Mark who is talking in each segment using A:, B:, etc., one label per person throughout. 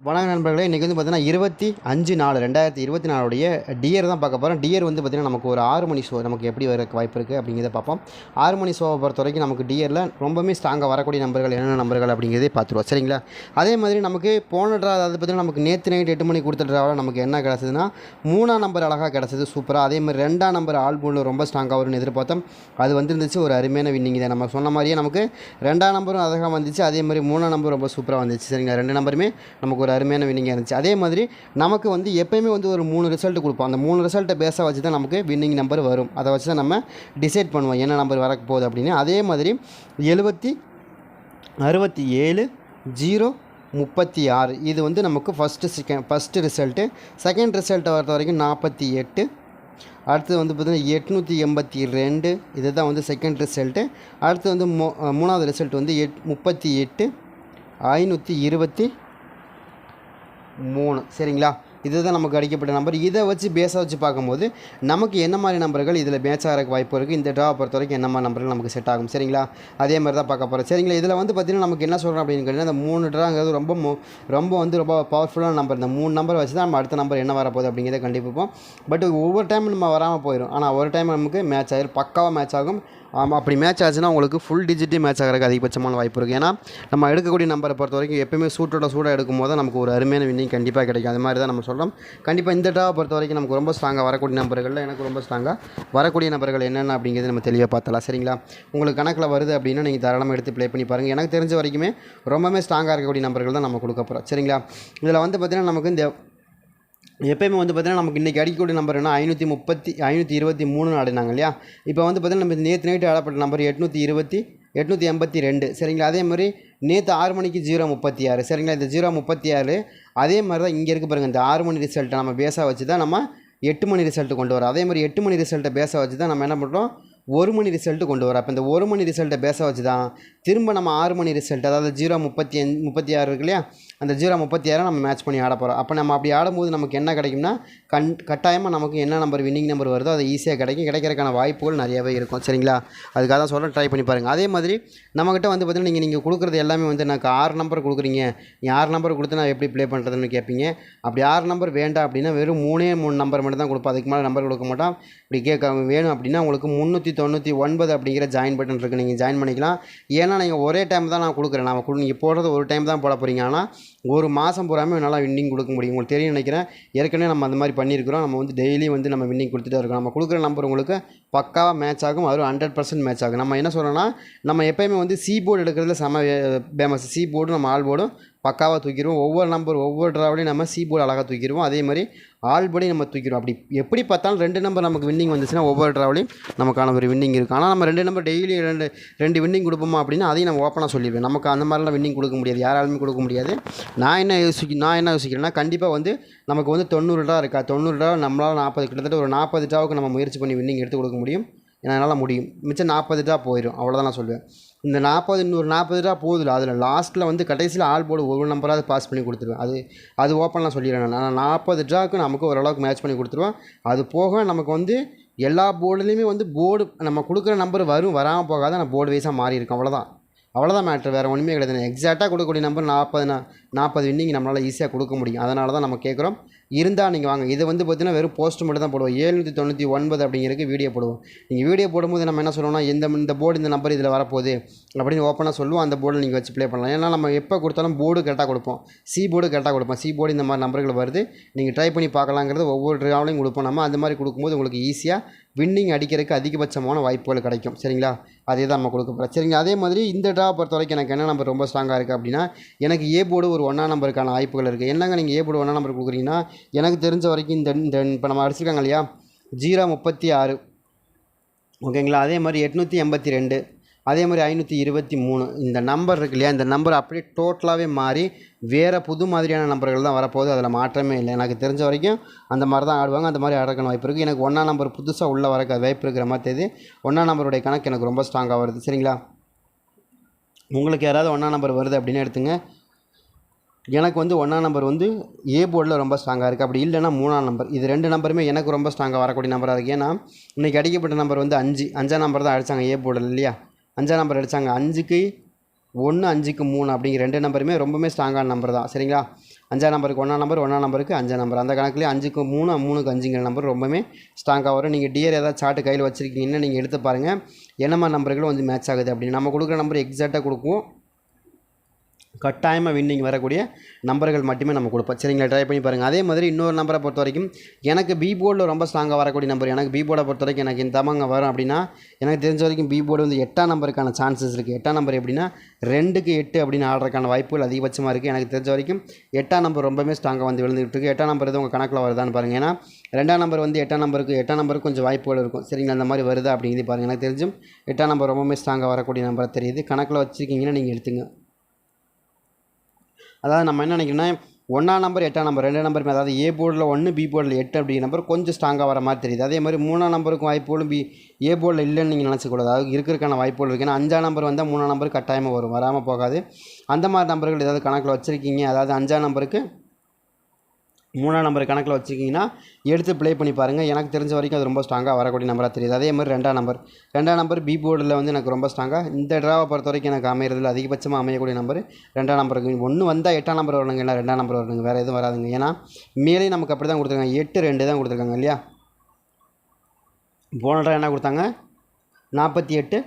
A: வணக்கம் நண்பர்களே, இன்றைக்கி வந்து பார்த்தீங்கன்னா 25/4/2024 டியர் தான் பார்க்க போகிறோம். டியர் வந்து பார்த்திங்கன்னா நமக்கு ஒரு 6 மணி ஷோ நமக்கு எப்படி வர வாய்ப்பு இருக்குது அப்படிங்கிறத பார்ப்போம். 6 மணி ஷோவை பொறுத்த வரைக்கும் நமக்கு டியரில் ரொம்பவே ஸ்ட்ராங்காக வரக்கூடிய நம்பர்கள் என்னென்ன நம்பர்கள் அப்படிங்கிறதே பார்த்துருவோம். சரிங்களா? அதே மாதிரி நமக்கு போன ட்ரா, அதாவது பார்த்திங்கன்னா நமக்கு நேற்று நைட் 8 மணிக்கு கொடுத்த ட்ராவில் நமக்கு என்ன கிடச்சிதுன்னா 3ஆம் நம்பர் அழகாக கிடச்சிது, சூப்பராக. அதே மாதிரி 2ஆம் நம்பர் ஆல் போல் ரொம்ப ஸ்ட்ராங்காக வரும்னு எதிர்பார்த்தோம். அது வந்துருந்துச்சு, ஒரு அருமையான வின்னிங் தான். நம்ம சொன்ன மாதிரியே நமக்கு 2ஆம் நம்பரும் அழகாக வந்துச்சு, அதே மாதிரி 3ஆம் நம்பர் ரொம்ப சூப்பராக வந்துச்சு. சரிங்களா? 2 நம்பருமே நமக்கு ஒரு அருமையான வின்னிங்காக இருந்துச்சு. அதே மாதிரி நமக்கு வந்து எப்பயுமே வந்து ஒரு 3 ரிசல்ட் கொடுப்போம். அந்த 3 ரிசல்ட்டை பேஸாக வச்சு தான் நமக்கு வின்னிங் நம்பர் வரும். அதை வச்சு தான் நம்ம டிசைட் பண்ணுவோம் என்ன நம்பர் வரக்க போகுது அப்படின்னு. அதே மாதிரி 67 0 36 இது வந்து நமக்கு ஃபஸ்ட்டு ரிசல்ட்டு. செகண்ட் ரிசல்ட்டை பொறுத்த வரைக்கும் 48. அடுத்தது வந்து பார்த்திங்கன்னா 882 இது தான் வந்து செகண்ட் ரிசல்ட்டு. அடுத்து வந்து மூணாவது ரிசல்ட் வந்து 38 523. சரிங்களா? இதுதான் நமக்கு அடிக்கப்பட்ட நம்பர். இதை வச்சு பேஸாக வச்சு பார்க்கும்போது நமக்கு என்ன மாதிரி நம்பர்கள் இதில் மேட்ச் ஆகிறக்கு வாய்ப்பு இருக்குது, இந்த ட்ராவை பொறுத்த வரைக்கும் என்ன மாதிரி நம்பர்கள் நமக்கு செட் ஆகும். சரிங்களா? அதே மாதிரி தான் பார்க்க போகிறோம். சரிங்களா? இதில் வந்து பார்த்திங்கன்னா நமக்கு என்ன சொல்கிறோம் அப்படின்னு கேட்டிங்கன்னா, அந்த 3 ட்ராங்கிறது ரொம்ப பவர்ஃபுல்லான நம்பர். இந்த 3 நம்பர் வச்சு தான் நம்ம அடுத்த நம்பர் என்ன வரப்போகுது அப்படிங்கிறத கண்டிப்பாக. பட் ஒவ்வொரு டைம் நம்ம வராமல் போயிடும், ஆனால் ஒரு டைம் நமக்கு மேட்ச் ஆகிடும், பக்காவாக மேட்ச் ஆகும். ஆமாம், அப்படி மேட்ச் ஆச்சுன்னா உங்களுக்கு ஃபுல் டிஜிட்டே மேட்ச் ஆகிறதுக்கு அதிகபட்சமான வாய்ப்பு இருக்குது. ஏன்னா நம்ம எடுக்கக்கூடிய நம்பரை பொறுத்த வரைக்கும் எப்பயுமே சூடாக எடுக்கும் போது நமக்கு ஒரு அருமையான வின்னிங் கண்டிப்பாக கிடைக்கும். அது மாதிரி தான் நம்ம சொல்கிறோம். கண்டிப்பாக இந்த ட்ராவை பொறுத்த வரைக்கும் நமக்கு ரொம்ப ஸ்ட்ராங்காக வரக்கூடிய நம்பர்களில் எனக்கு ரொம்ப ஸ்ட்ராங்காக வரக்கூடிய நபர்கள் என்னென்ன அப்படிங்கிறது நம்ம தெளிவாக பார்த்தலாம். சரிங்களா? உங்களுக்கு கணக்கில் வருது அப்படின்னா நீங்கள் தாராளமாக எடுத்து ப்ளே பண்ணி பாருங்கள். எனக்கு தெரிஞ்ச வரைக்குமே ரொம்பவே ஸ்ட்ராங்காக இருக்கக்கூடிய நம்பர்கள் தான் நம்ம கொடுக்க போகிறோம். சரிங்களா? இதில் வந்து பார்த்திங்கன்னா நமக்கு இந்த எப்போயுமே வந்து பார்த்திங்கன்னா நமக்கு இன்றைக்கி அடிக்கக்கூடிய நம்பர் என்ன 523 ஆடினாங்க இல்லையா? இப்போ வந்து பார்த்திங்கன்னா நம்ம நேற்று நைட்டு ஆடப்பட்ட நம்பர் 882. சரிங்களா? அதே மாதிரி நேற்று 6 மணிக்கு 036. சரிங்களா? இந்த 036 அதே மாதிரி தான் இங்கே இருக்குது பாருங்கள். இந்த 6 மணி ரிசல்ட்டை நம்ம பேஸாக வச்சு தான் நம்ம 8 மணி ரிசல்ட்டு கொண்டு வரோம். அதே மாதிரி 8 மணி ரிசல்ட்டை பேஸாக வச்சு தான் நம்ம என்ன பண்ணுறோம், 1 மணி ரிசல்ட்டு கொண்டு வரோம். அப்போ இந்த 1 மணி ரிசல்ட்டை பேஸாக வச்சு தான் திரும்ப நம்ம 6 மணி ரிசல்ட், அதாவது 036 இருக்கு இல்லையா? அந்த 036 நம்ம மேட்ச் பண்ணி ஆட போகிறோம். அப்போ நம்ம அப்படி ஆடும்போது நமக்கு என்ன கிடைக்கும்னா, கட்டாயமாக நமக்கு என்ன நம்பர் வின்னிங் நம்பர் வருதோ அது ஈஸியாக கிடைக்கிறதுக்கான வாய்ப்புகள் நிறையவே இருக்கும். சரிங்களா? அதுக்காக தான் சொல்கிறேன், ட்ரை பண்ணி பாருங்கள். அதே மாதிரி நம்மக்கிட்ட வந்து பார்த்திங்கன்னா நீங்கள் கொடுக்குறது எல்லாமே வந்து எனக்கு 6 நம்பர் கொடுக்குறீங்க, நீ 6 நம்பர் கொடுத்து நான் எப்படி ப்ளே பண்ணுறதுன்னு கேட்பீங்க. அப்படி 6 நம்பர் வேண்டாம் அப்படின்னா வெறும் 3 நம்பர் மட்டும் தான் கொடுப்போம், அதுக்கு மேலே நம்பர் கொடுக்க மாட்டோம். இப்படி வேணும் அப்படின்னா உங்களுக்கு 399 அப்படிங்கிற ஜாயின் பட்டன் இருக்குது, நீங்கள் ஜாயின் பண்ணிக்கலாம். ஏன்னா நீங்கள் ஒரே டைம் தான் நான் கொடுக்குறேன், நீங்கள் போடுறது ஒரு டைம் தான் போட போகிறீங்க. ஆனால் ஒரு மாதம் பூராமே நல்லா வின்னிங் கொடுக்க முடியும். உங்களுக்கு தெரியும் நினைக்கிறேன், ஏற்கனவே நம்ம அந்த மாதிரி பண்ணியிருக்கிறோம். நம்ம வந்து டெய்லி வந்து நம்ம வின்னிங் கொடுத்துட்டே இருக்கோம். நம்ம கொடுக்குற நம்பர் உங்களுக்கு பக்காவாக மேட்ச் ஆகும், அது 100% மேட்ச் ஆகும். நம்ம என்ன சொல்கிறோன்னா, நம்ம எப்போயுமே வந்து சி போர்டு எடுக்கிறதுல ஃபேமஸ். சி போர்டு நம்ம ஆல் போர்டும் பக்காவாக தூக்கிடுவோம். ஒவ்வொரு ட்ராவலையும் நம்ம சி போர்டு அழகாக தூக்கிடுவோம். அதே மாதிரி ஆல் போர்டையும் நம்ம தூக்கிடுவோம். அப்படி எப்படி பார்த்தாலும் 2 நம்பர் நமக்கு வின்னிங் வந்துச்சுன்னா ஒவ்வொரு ட்ராவலையும் நமக்கான ஒரு வின்னிங் இருக்குது. ஆனால் நம்ம 2 நம்பர் டெய்லி ரெண்டு வின்னிங் கொடுப்போமா அப்படின்னா அதையும் நம்ம ஓப்பனாக சொல்லிடுவேன். நமக்கு அந்த மாதிரிலாம் வின்னிங் கொடுக்க முடியாது, யாராலுமே கொடுக்க முடியாது. நான் என்ன யோசிக்கிறேன்னா, கண்டிப்பாக வந்து நமக்கு வந்து 90 ட்ரா இருக்கா, 90 ட்ரா நம்மளால் 40, கிட்டத்தட்ட ஒரு 40 ட்ராவுக்கு நம்ம முயற்சி பண்ணி வின்னிங் எடுத்து கொடுக்க முடியும். என்னால் முடியும். மிச்சம் 40 ட்ரா போயிடும், அவ்வளோதான் நான் சொல்லுவேன். இந்த 40 ட்ரா போகுதுல, அதில் லாஸ்ட்டில் வந்து கடைசியில் ஆல் போர்டு ஒரு நம்பராவது பாஸ் பண்ணி கொடுத்துருவேன். அது ஓப்பன்லாம் சொல்லிடுறேன் நான். 40 ட்ராவுக்கு நமக்கு ஓரளவுக்கு மேட்ச் பண்ணி கொடுத்துருவேன். அது போக நமக்கு வந்து எல்லா போர்டுலேயுமே வந்து நம்ம கொடுக்குற நம்பர் வராமல் போகாத நான் போர்டு வைஸாக மாறி இருக்கேன். அவ்வளோதான் மேட்ரு, வேறு ஒன்றுமே கிடையாது. எக்ஸாக்டாக கொடுக்கக்கூடிய நம்பர் 40 வின்னிங் நம்மளால் ஈஸியாக கொடுக்க முடியும். அதனால தான் நம்ம கேட்குறோம். இருந்தால் நீங்கள் வாங்க. இது வந்து பார்த்திங்கன்னா வெறும் போஸ்ட் மட்டும் தான் போடுவோம். 799 அப்படிங்கிறதுக்கு வீடியோ போடுவோம். நீங்கள் வீடியோ போடும்போது நம்ம என்ன சொல்லுவோம்னா, இந்த போர்டு இந்த நம்பர் இதில் வரப்போகுது அப்படின்னு ஓப்பனாக சொல்லுவோம். அந்த போர்டில் நீங்கள் வச்சு ப்ளே பண்ணலாம். ஏன்னா நம்ம எப்போ கொடுத்தாலும் போர்டு கரெக்டாக கொடுப்போம், சி போர்டு கரெக்டாக கொடுப்போம். சி போர்டு இந்த மாதிரி நம்பர்கள் வருது, நீங்கள் ட்ரை பண்ணி பார்க்கலாங்கிறது ஒவ்வொரு ட்ராவலையும் கொடுப்போம். நம்ம அந்த மாதிரி கொடுக்கும்போது உங்களுக்கு ஈஸியாக வின்னிங் அடிக்கிறதுக்கு அதிகபட்சமான வாய்ப்புகள் கிடைக்கும். சரிங்களா? அதே தான் நம்ம கொடுக்க போகிறோம். சரிங்களா? அதே மாதிரி இந்த ட்ராவை பொறுத்த வரைக்கும் எனக்கு என்ன நம்பர் ரொம்ப ஸ்ட்ராங்காக இருக்குது அப்படின்னா, எனக்கு ஏ போர்டு ஒரு 1ஆம் நம்பருக்கான வாய்ப்புகள் இருக்குது. என்னங்க நீங்கள் ஏ போர்டு 1ஆம் நம்பர் கொடுக்குறீங்கன்னா, எனக்கு தெரிஞ்ச வரைக்கும் இந்த இப்போ நம்ம அடிச்சிருக்காங்க இல்லையா 036, ஓகேங்களா? அதே மாதிரி 882, அதே மாதிரி 523 இந்த நம்பர் இருக்கு இல்லையா, இந்த நம்பர் அப்படியே டோட்டலாகவே மாறி வேறு புது மாதிரியான நம்பர்கள் தான் வரப்போகுது. அதில் மாற்றமே இல்லை. எனக்கு தெரிஞ்ச வரைக்கும் அந்த மாதிரி தான் ஆடுவாங்க, அந்த மாதிரி ஆடுறதுக்கான வாய்ப்பு இருக்குது. எனக்கு 1ஆம் நம்பர் புதுசாக உள்ள வரக்க வாய்ப்பு இருக்கிற மாதிரி தெரியுது. 1ஆம் நம்பருடைய கணக்கு எனக்கு ரொம்ப ஸ்ட்ராங்காக வருது. சரிங்களா? உங்களுக்கு யாராவது 1ஆம் நம்பர் வருது அப்படின்னு எடுத்துங்க. எனக்கு வந்து 1ஆம் நம்பர் வந்து ஏ போர்டில் ரொம்ப ஸ்ட்ராங்காக இருக்குது. அப்படி இல்லைன்னா 3ஆம் நம்பர், இது 2 நம்பருமே எனக்கு ரொம்ப ஸ்ட்ராங்காக வரக்கூடிய நம்பராக இருக்குது. ஏன்னா இன்றைக்கி அடிக்கப்பட்ட நம்பர் வந்து 5ஆம் நம்பர் தான் அடித்தாங்க ஏ போர்டில் இல்லையா? 5ஆம் நம்பர் அடித்தாங்க. 5க்கு 1 5க்கு 3 அப்படிங்கிற 2 நம்பருமே ரொம்பவே ஸ்ட்ராங்கான நம்பர் தான். சரிங்களா? 5ஆம் நம்பருக்கு 1ஆம் நம்பர், 1ஆம் நம்பருக்கு 5ஆம் நம்பர். அந்த கணக்குலேயே 5க்கு 3, 3க்கு 5ங்கிற நம்பர் ரொம்பவே ஸ்ட்ராங்காக வரும். நீங்கள் டிஆர் ஏதாவது சார்ட்டு கையில் வச்சுருக்கீங்கன்னா நீங்கள் எடுத்து பாருங்கள் என்ன மாதிரி நம்பர்களும் வந்து மேட்ச் ஆகுது அப்படின்னு. நம்ம கொடுக்குற நம்பர் எக்ஸாக்டாக கொடுக்குவோம். கட்டாயமாக வின்னிங் வரக்கூடிய நம்பர்கள் மட்டுமே நம்ம கொடுப்போம். சரிங்களா, ட்ரை பண்ணி பாருங்கள். அதே மாதிரி இன்னொரு நம்பரை பொறுத்த வரைக்கும் எனக்கு பி போர்டில் ரொம்ப ஸ்ட்ராங்காக வரக்கூடிய நம்பர், எனக்கு பி போர்டை பொறுத்த வரைக்கும் எனக்கு இந்த தமாங்க வரும் அப்படின்னா, எனக்கு தெரிஞ்ச வரைக்கும் பி போர்டு வந்து 8ஆம் நம்பருக்கான சான்சஸ் இருக்குது. 8ஆம் நம்பர் எப்படின்னா 2க்கு 8 அப்படின்னு ஆடுறதுக்கான வாய்ப்புகள் அதிகபட்சமாக இருக்குது. எனக்கு தெரிஞ்ச வரைக்கும் 8ஆம் நம்பர் ரொம்பவே ஸ்ட்ராங்காக வந்து விழுந்துகிட்டு இருக்குது. 8ஆம் நம்பர் எதுவும் உங்கள் கணக்கில் வருதான்னு பாருங்கள். ஏன்னா 2ஆம் நம்பர் வந்து 8ஆம் நம்பருக்கு கொஞ்சம் வாய்ப்புகள் இருக்கும். சரிங்களா, அந்த மாதிரி வருதா அப்படிங்கிறது பாருங்கள். எனக்கு தெரிஞ்சும் 8ஆம் நம்பர் ரொம்பவே ஸ்ட்ராங்காக வரக்கூடிய நம்பரை தெரியுது. கணக்கில் வச்சுருக்கீங்கன்னா நீங்கள் எடுத்துங்க. அதாவது நம்ம என்ன நினைக்கிறோன்னா 1ஆம் நம்பர் 8ஆம் நம்பர் 2 நம்பருமே, அதாவது ஏ போர்டில் 1, பி போர்டில் 8 அப்படிங்கிற நம்பர் கொஞ்சம் ஸ்ட்ராங்காக வர மாதிரி தெரியுது. அதே மாதிரி 3ஆம் நம்பருக்கும் வாய்ப்புகளும் ஏ போர்டில் இல்லைன்னு நீங்கள் நினச்சக்கூடாது. அதாவது இருக்கிறதுக்கான வாய்ப்புகள் இருக்குது. ஏன்னா 5ஆம் நம்பர் வந்தால் 3ஆம் நம்பர் கட்டாயமாக வரும், வராமல் போகாது. அந்த மாதிரி நம்பர்கள் ஏதாவது கணக்கில் வச்சுருக்கீங்க, அதாவது 5ஆம் நம்பருக்கு 3ஆம் நம்பர் கணக்கில் வச்சுருக்கீங்கன்னா எடுத்து ப்ளே பண்ணி பாருங்கள். எனக்கு தெரிஞ்ச வரைக்கும் அது ரொம்ப ஸ்ட்ராங்காக வரக்கூடிய நம்பராக தெரியுது. அதே மாதிரி 2ஆம் நம்பர் பி போர்டில் வந்து எனக்கு ரொம்ப ஸ்ட்ராங்காக இந்த ட்ராவை பொறுத்த வரைக்கும் எனக்கு அமையிறதுல அதிகபட்சமாக அமையக்கூடிய நம்பர் 2ஆம் நம்பருக்கு. 1 வந்தால் 8ஆம் நம்பர் வரணுங்க, இல்லை 2ஆம் நம்பர் வரணுங்க, வேறு எதுவும் வராதுங்க. ஏன்னா மேலே நமக்கு அப்படி தான் கொடுத்துருக்காங்க, 8-2 தான் கொடுத்துருக்காங்க இல்லையா. போன ட்ரா என்ன கொடுத்தாங்க, 48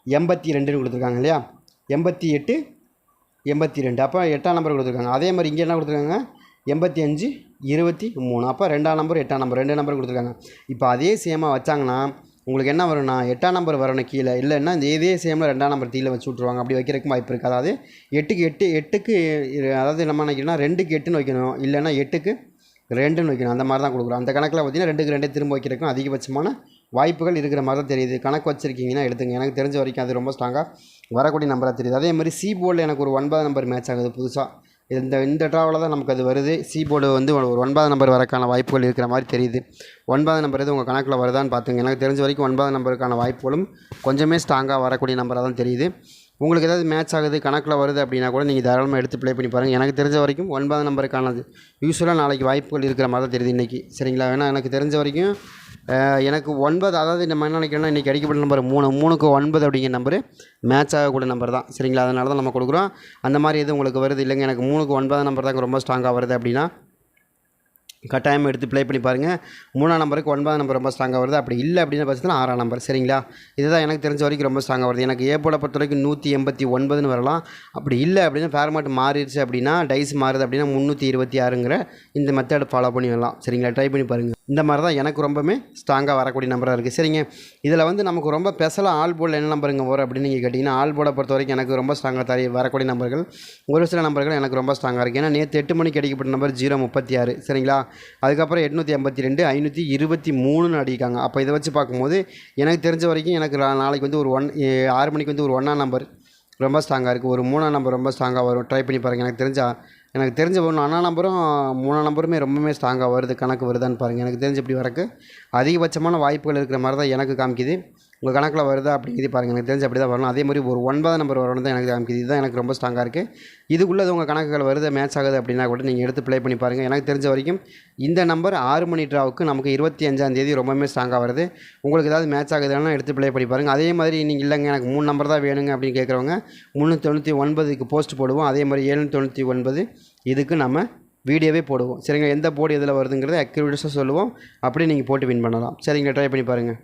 A: 82 கொடுத்துருக்காங்க இல்லையா. 88 82 அப்போ 8ஆம் நம்பர் கொடுத்துருக்காங்க. அதே மாதிரி இங்கே என்ன கொடுத்துருக்காங்க, 85 23 அப்போ 2ஆம் நம்பர் 8ஆம் நம்பர் 2 நம்பர் கொடுத்துருக்காங்க. இப்போ அதே சேமாக வச்சாங்கன்னா உங்களுக்கு என்ன வரும்னா 8ஆம் நம்பர் வரணும் கீழே, இல்லைன்னா இந்த இதே சேமில் 2ஆம் நம்பர் கீழே வச்சு விட்ருவாங்க. அப்படி வைக்கிறதுக்கு வாய்ப்பு இருக்குது. அதாவது 8க்கு அதாவது நம்ம நினைக்கிறோன்னா 2க்கு 8ன்னு வைக்கணும், இல்லைன்னா 8க்கு 2ன்னு வைக்கணும். அந்த மாதிரி தான் கொடுக்குறோம். அந்த கணக்கில் பார்த்தீங்கன்னா 2க்கு 2 திரும்ப வைக்கிறதுக்கும் அதிகபட்சமான வாய்ப்புகள் இருக்கிற மாதிரி தான் தெரியுது. கணக்கு வச்சுருக்கீங்கன்னா எடுத்துங்க. எனக்கு தெரிஞ்ச வரைக்கும் அது ரொம்ப ஸ்ட்ராங்காக வரக்கூடிய நம்பராக தெரியுது. அதே மாதிரி சி போர்டில் எனக்கு ஒரு 9ஆம் நம்பர் மேட்ச் ஆகுது புதுசாக. இந்த ட்ராவில் தான் நமக்கு அது வருது. சி போர்டு வந்து ஒரு 9ஆம் நம்பர் வரக்கான வாய்ப்புகள் இருக்கிற மாதிரி தெரியுது. 9ஆம் நம்பர் எது உங்கள் கணக்கில் வருதான்னு பார்த்துங்க. எனக்கு தெரிஞ்ச வரைக்கும் 9ஆம் நம்பருக்கான வாய்ப்புகளும் கொஞ்சமே ஸ்ட்ராங்காக வரக்கூடிய நம்பராக தான் தெரியுது. உங்களுக்கு ஏதாவது மேட்ச் ஆகுது கணக்கில் வருது அப்படின்னா கூட நீங்கள் தாராளமாக எடுத்து ப்ளே பண்ணி பாருங்கள். எனக்கு தெரிஞ்ச வரைக்கும் 9ஆம் நம்பருக்கானது யூஸ்வலாக நாளைக்கு வாய்ப்புகள் இருக்கிற மாதிரி தான் தெரியுது இன்றைக்கி. சரிங்களா, ஏன்னா எனக்கு தெரிஞ்ச வரைக்கும் எனக்கு 9, அதாவது நம்ம என்ன நினைக்கிறோன்னா இன்றைக்கி அடிக்கப்பட்ட நம்பர் 3க்கு 9 அப்படிங்கிற நம்பர் மேட்ச் ஆகக்கூடிய நம்பர் தான். சரிங்களா, அதனால தான் நம்ம கொடுக்குறோம். அந்த மாதிரி எதுவும் உங்களுக்கு வருது இல்லைங்க, எனக்கு 3க்கு 9ஆம் நம்பர் தான் ரொம்ப ஸ்ட்ராங்காக வருது அப்படின்னா கட்டாயம் எடுத்து ப்ளே பண்ணி பாருங்கள். 3ஆம் நம்பருக்கு 9ஆம் நம்பர் ரொம்ப ஸ்ட்ராங்காக வருது. அப்படி இல்லை அப்படின்னா பட்சத்தில் 6ஆம் நம்பர். சரிங்களா, இதுதான் எனக்கு தெரிஞ்ச வரைக்கும் ரொம்ப ஸ்ட்ராங்காக வருது. எனக்கு ஏ போல பொறுத்த வரைக்கும் 189ன்னு வரலாம். அப்படி இல்லை அப்படின்னா ஃபார்மேட் மாறிடுச்சு அப்படின்னா, டைஸ் மாறுது அப்படின்னா 326ங்கிற இந்த மெத்தடை ஃபாலோ பண்ணி வரலாம். சரிங்களா, ட்ரை பண்ணி பாருங்கள். இந்த மாதிரி தான் எனக்கு ரொம்பவே ஸ்ட்ராங்காக வரக்கூடிய நம்பராக இருக்குது. சரிங்க, இதில் வந்து நமக்கு ரொம்ப ஸ்பெஷலாக ஆல் போர்டில் என்ன நம்பருங்க வரும் அப்படின்னு நீங்கள் கேட்டிங்கன்னா, ஆல் போர்டை பொறுத்த வரைக்கும் எனக்கு ரொம்ப ஸ்ட்ராங்காக வரக்கூடிய நம்பர்கள் ஒரு சில நம்பர்கள் எனக்கு ரொம்ப ஸ்ட்ராங்காக இருக்குது. ஏன்னா நேற்று 8 மணிக்கு அடிக்கப்பட்ட நம்பர் 036. சரிங்களா, அதுக்கப்புறம் 882 523ன்னு அடிக்காங்க. அப்போ இதை வச்சு பார்க்கும்போது எனக்கு தெரிஞ்ச வரைக்கும் எனக்கு நாளைக்கு வந்து ஒரு 6 மணிக்கு வந்து ஒரு 1ஆம் நம்பர் ரொம்ப ஸ்ட்ராங்காக இருக்குது. ஒரு 3ஆம் நம்பர் ரொம்ப ஸ்ட்ராங்காக வரும். ட்ரை பண்ணி பாருங்கள். எனக்கு தெரிஞ்ச ஒன்று 1ஆம் நம்பரும் 3ஆம் நம்பருமே ரொம்பவே ஸ்ட்ராங்காக வருது. கணக்கு வருதான்னு பாருங்கள். எனக்கு தெரிஞ்ச இப்படி வரக்கு அதிகபட்சமான வாய்ப்புகள் இருக்கிற மாதிரி தான் எனக்கு காமிக்குது. உங்கள் கணக்கில் வருதா அப்படிங்கிறது பாருங்கள். எனக்கு தெரிஞ்சு அப்படி தான் வரணும். அதே மாதிரி ஒரு 9ஆம் நம்பர் வரணும் தான் எனக்கு காமிக்குது. இதுதான் எனக்கு ரொம்ப ஸ்ட்ராங்காக இருக்குது. இதுக்குள்ளே உங்கள் கணக்குகள் வருது மேட்ச் ஆகுது அப்படின்னா கூட நீங்கள் எடுத்து ப்ளே பண்ணி பாருங்கள். எனக்கு தெரிஞ்ச வரைக்கும் இந்த நம்பர் 6 மணி ட்ராவுக்கு நமக்கு 25ஆம் தேதி ரொம்பவே ஸ்ட்ராங்காக வருது. உங்களுக்கு ஏதாவது மேட்ச் ஆகுதுன்னா எடுத்து ப்ளே பண்ணி பாருங்கள். அதே மாதிரி நீங்கள் இல்லைங்க எனக்கு 3 நம்பர் தான் வேணுங்க அப்படின்னு கேட்குறவங்க 399க்கு போஸ்ட் போடுவோம். அதே மாதிரி 799 இதுக்கு நம்ம வீடியோவே போடுவோம். சரிங்க, எந்த போர்டு எதில் வருதுங்கிறத அக்யூரேட்டாக சொல்லுவோம். அப்படியே நீங்கள் போட்டு வின் பண்ணலாம். சரிங்க, ட்ரை பண்ணி பாருங்கள்.